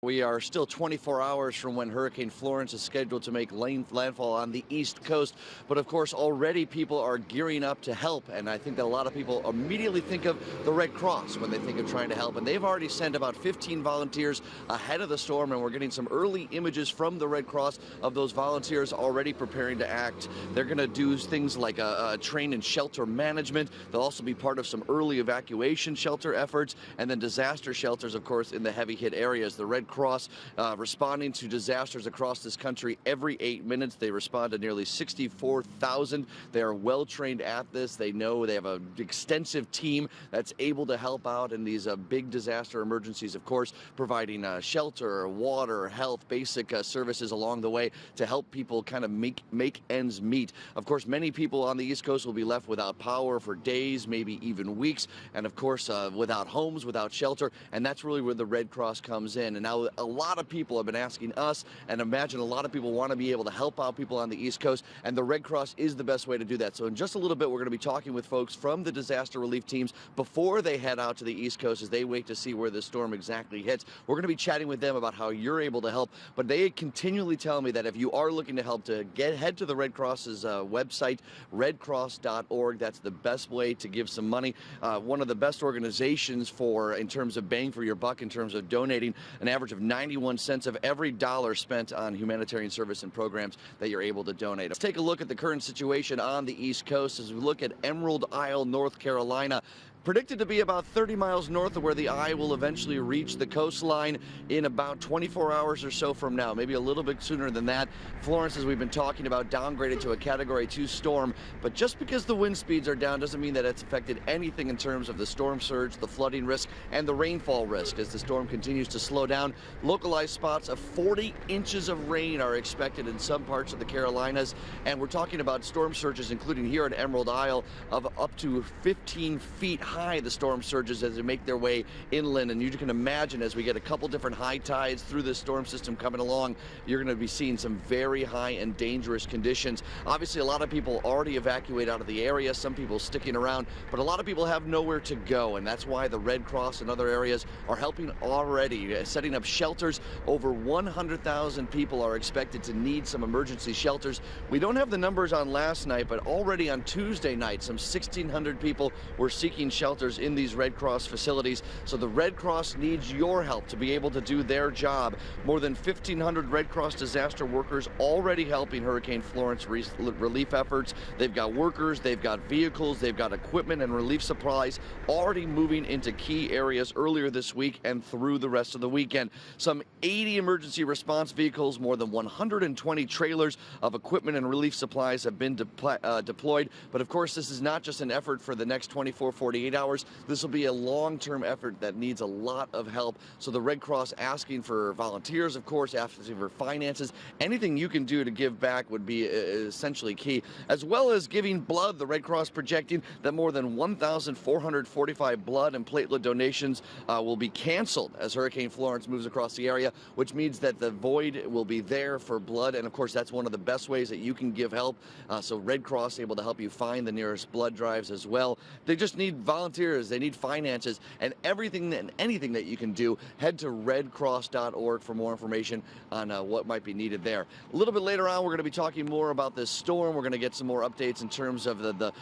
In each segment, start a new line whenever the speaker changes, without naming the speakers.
We are still 24 hours from when Hurricane Florence is scheduled to make landfall on the East Coast. But of course, already people are gearing up to help. And I think that a lot of people immediately think of the Red Cross when they think of trying to help. And they've already sent about 15 volunteers ahead of the storm. And we're getting some early images from the Red Cross of those volunteers already preparing to act. They're going to do things like train in shelter management. They'll also be part of some early evacuation shelter efforts. And then disaster shelters, of course, in the heavy hit areas. The Red Cross responding to disasters across this country every 8 minutes. They respond to nearly 64,000. They are well trained at this. They know they have an extensive team that's able to help out in these big disaster emergencies, of course, providing shelter, water, health, basic services along the way to help people kind of make ends meet. Of course, many people on the East Coast will be left without power for days, maybe even weeks, and of course, without homes, without shelter, and that's really where the Red Cross comes in. And now a lot of people have been asking us, and imagine a lot of people want to be able to help out people on the East Coast, and the Red Cross is the best way to do that. So in just a little bit, we're going to be talking with folks from the disaster relief teams before they head out to the East Coast as they wait to see where the storm exactly hits. We're going to be chatting with them about how you're able to help, but they continually tell me that if you are looking to help, to head to the Red Cross's website, redcross.org. That's the best way to give some money. One of the best organizations in terms of bang for your buck, in terms of donating an average of 91 cents of every dollar spent on humanitarian service and programs that you're able to donate. Let's take a look at the current situation on the East Coast as we look at Emerald Isle, North Carolina. Predicted to be about 30 miles north of where the eye will eventually reach the coastline in about 24 hours or so from now, maybe a little bit sooner than that. Florence, as we've been talking about, downgraded to a Category 2 storm, but just because the wind speeds are down doesn't mean that it's affected anything in terms of the storm surge, the flooding risk, and the rainfall risk as the storm continues to slow down. Localized spots of 40 inches of rain are expected in some parts of the Carolinas, and we're talking about storm surges, including here at Emerald Isle, of up to 15 feet high. The storm surges as they make their way inland, and you can imagine as we get a couple different high tides through this storm system coming along, you're going to be seeing some very high and dangerous conditions. Obviously, a lot of people already evacuate out of the area, some people sticking around, but a lot of people have nowhere to go, and that's why the Red Cross and other areas are helping already, setting up shelters. Over 100,000 people are expected to need some emergency shelters. We don't have the numbers on last night, but already on Tuesday night, some 1,600 people were seeking shelters in these Red Cross facilities. So the Red Cross needs your help to be able to do their job. More than 1,500 Red Cross disaster workers already helping Hurricane Florence relief efforts. They've got workers, they've got vehicles, they've got equipment and relief supplies already moving into key areas earlier this week and through the rest of the weekend. Some 80 emergency response vehicles, more than 120 trailers of equipment and relief supplies have been deployed. But of course, this is not just an effort for the next 24, 48 hours. This will be a long-term effort that needs a lot of help. So the Red Cross asking for volunteers, of course, asking for finances. Anything you can do to give back would be essentially key, as well as giving blood. The Red Cross projecting that more than 1,445 blood and platelet donations will be canceled as Hurricane Florence moves across the area, which means that the void will be there for blood. And of course, that's one of the best ways that you can give help. So Red Cross able to help you find the nearest blood drives as well. They just need volunteers, they need finances, and everything and anything that you can do. Head to redcross.org for more information on what might be needed there. A little bit later on, we're going to be talking more about this storm. We're going to get some more updates in terms of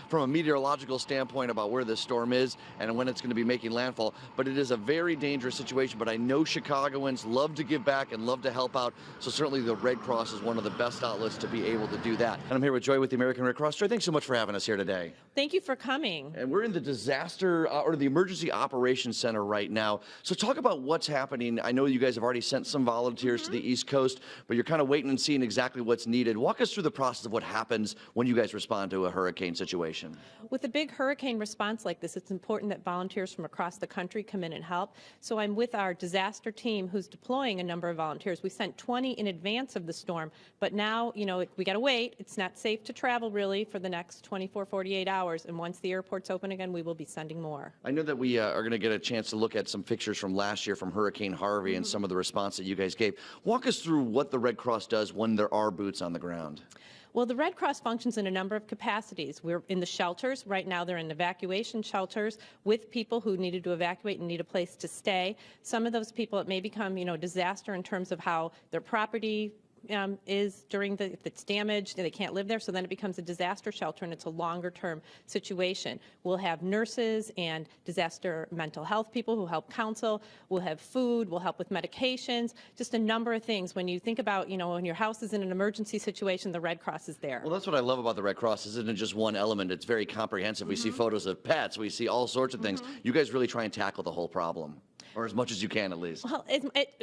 from a meteorological standpoint about where this storm is and when it's going to be making landfall. But it is a very dangerous situation, but I know Chicagoans love to give back and love to help out, so certainly the Red Cross is one of the best outlets to be able to do that. And I'm here with Joy with the American Red Cross. Joy, thanks so much for having us here today.
Thank you for coming.
And we're in the disaster or the emergency operations center right now. So talk about what's happening. I know you guys have already sent some volunteers to the East Coast, but you're kind of waiting and seeing exactly what's needed. Walk us through the process of what happens when you guys respond to a hurricane situation.
With a big hurricane response like this, it's important that volunteers from across the country come in and help. So I'm with our disaster team who's deploying a number of volunteers. We sent 20 in advance of the storm, but now, we got to wait. It's not safe to travel really for the next 24, 48 hours. And once the airport's open again, we will be sending more.
I know that we are going to get a chance to look at some pictures from last year from Hurricane Harvey and some of the response that you guys gave. Walk us through what the Red Cross does when there are boots on the ground.
Well, the Red Cross functions in a number of capacities. We're in the shelters. Right now, they're in evacuation shelters with people who needed to evacuate and need a place to stay. Some of those people, it may become, disaster in terms of how their property is if it's damaged, they can't live there, so then it becomes a disaster shelter, and it's a longer-term situation. We'll have nurses and disaster mental health people who help counsel. We'll have food. We'll help with medications, just a number of things. When you think about, when your house is in an emergency situation, the Red Cross is there.
Well, that's what I love about the Red Cross. Isn't it just one element? It's very comprehensive. We see photos of pets. We see all sorts of things. You guys really try and tackle the whole problem. Or as much as you can, at least.
Well,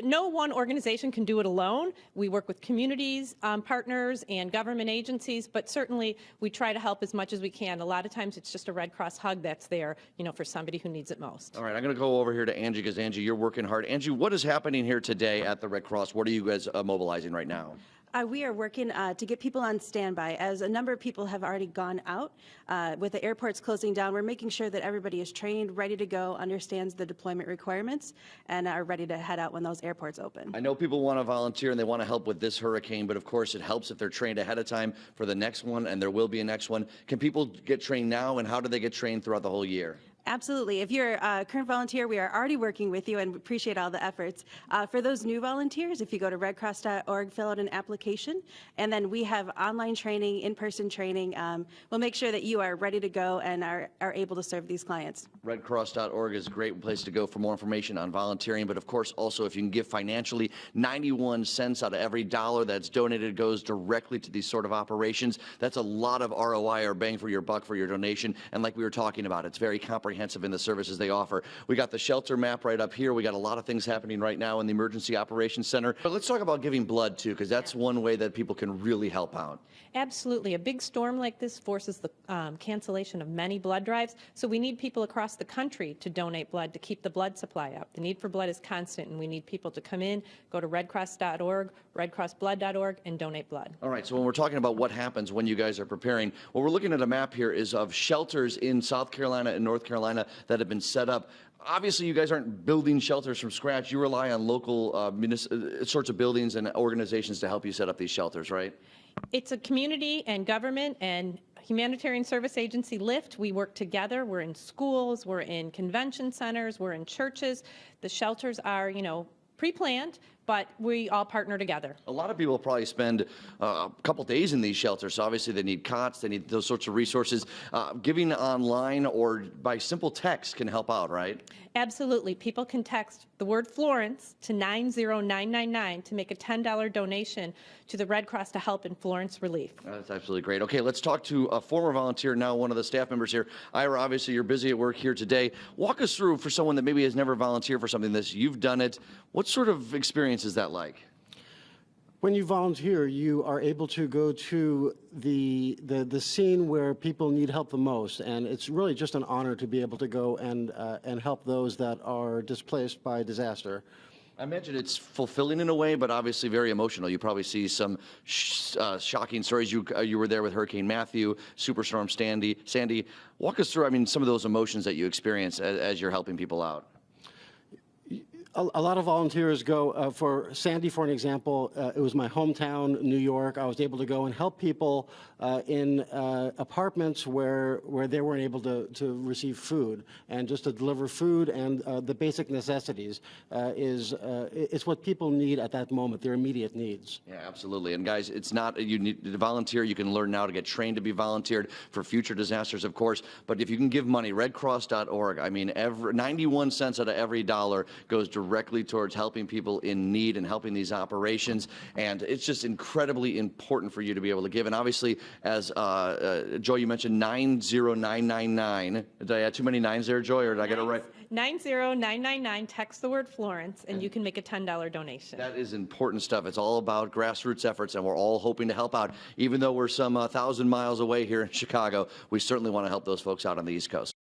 no one organization can do it alone. We work with communities, partners, and government agencies, but certainly we try to help as much as we can. A lot of times it's just a Red Cross hug that's there, for somebody who needs it most.
All right, I'm going to go over here to Angie, because Angie, you're working hard. Angie, what is happening here today at the Red Cross? What are you guys mobilizing right now?
We are working to get people on standby. As a number of people have already gone out, with the airports closing down, we're making sure that everybody is trained, ready to go, understands the deployment requirements, and are ready to head out when those airports open.
I know people want to volunteer and they want to help with this hurricane, but of course it helps if they're trained ahead of time for the next one, and there will be a next one. Can people get trained now, and how do they get trained throughout the whole year?
Absolutely. If you're a current volunteer, we are already working with you and appreciate all the efforts. For those new volunteers, if you go to redcross.org, fill out an application, and then we have online training, in-person training. We'll make sure that you are ready to go and are able to serve these clients.
Redcross.org is a great place to go for more information on volunteering, but of course also if you can give financially, 91 cents out of every dollar that's donated goes directly to these sort of operations. That's a lot of ROI, or bang for your buck, for your donation, and like we were talking about, it's very comprehensive in the services they offer. We got the shelter map right up here. We got a lot of things happening right now in the Emergency Operations Center. But let's talk about giving blood too, because that's one way that people can really help out.
Absolutely. A big storm like this forces the cancellation of many blood drives, so we need people across the country to donate blood to keep the blood supply up. The need for blood is constant, and we need people to come in, go to redcross.org, redcrossblood.org, and donate blood.
All right, so when we're talking about what happens when you guys are preparing, what we're looking at a map here is of shelters in South Carolina and North Carolina that have been set up. Obviously, you guys aren't building shelters from scratch. You rely on local sorts of buildings and organizations to help you set up these shelters, right?
It's a community and government and humanitarian service agency lift. We work together. We're in schools, we're in convention centers, we're in churches. The shelters are, pre-planned, but we all partner together.
A lot of people probably spend a couple days in these shelters, so obviously they need cots, they need those sorts of resources. Giving online or by simple text can help out, right?
Absolutely. People can text the word Florence to 90999 to make a $10 donation to the Red Cross to help in Florence relief.
That's absolutely great. Okay, let's talk to a former volunteer, now one of the staff members here. Ira, obviously you're busy at work here today. Walk us through, for someone that maybe has never volunteered for something this, you've done it. What sort of experience is that like?
When you volunteer, you are able to go to the scene where people need help the most, and it's really just an honor to be able to go and help those that are displaced by disaster.
I imagine it's fulfilling in a way, but obviously very emotional. You probably see some shocking stories. You were there with Hurricane Matthew, Superstorm Sandy. Walk us through, some of those emotions that you experience as you're helping people out.
A lot of volunteers go, for Sandy, for an example, it was my hometown, New York. I was able to go and help people in apartments where they weren't able to receive food, and just to deliver food and the basic necessities it's what people need at that moment, their immediate needs.
Yeah, absolutely. And guys, it's not, you need to volunteer. You can learn now to get trained to be volunteered for future disasters, of course. But if you can give money, redcross.org, 91 cents out of every dollar goes directly towards helping people in need and helping these operations, and it's just incredibly important for you to be able to give. And obviously, as Joy, you mentioned 90999. Did I add too many nines there, Joy, or did I get it right?
90999, text the word Florence, and you can make a $10 donation.
That is important stuff. It's all about grassroots efforts, and we're all hoping to help out. Even though we're some 1,000 miles away here in Chicago, we certainly want to help those folks out on the East Coast.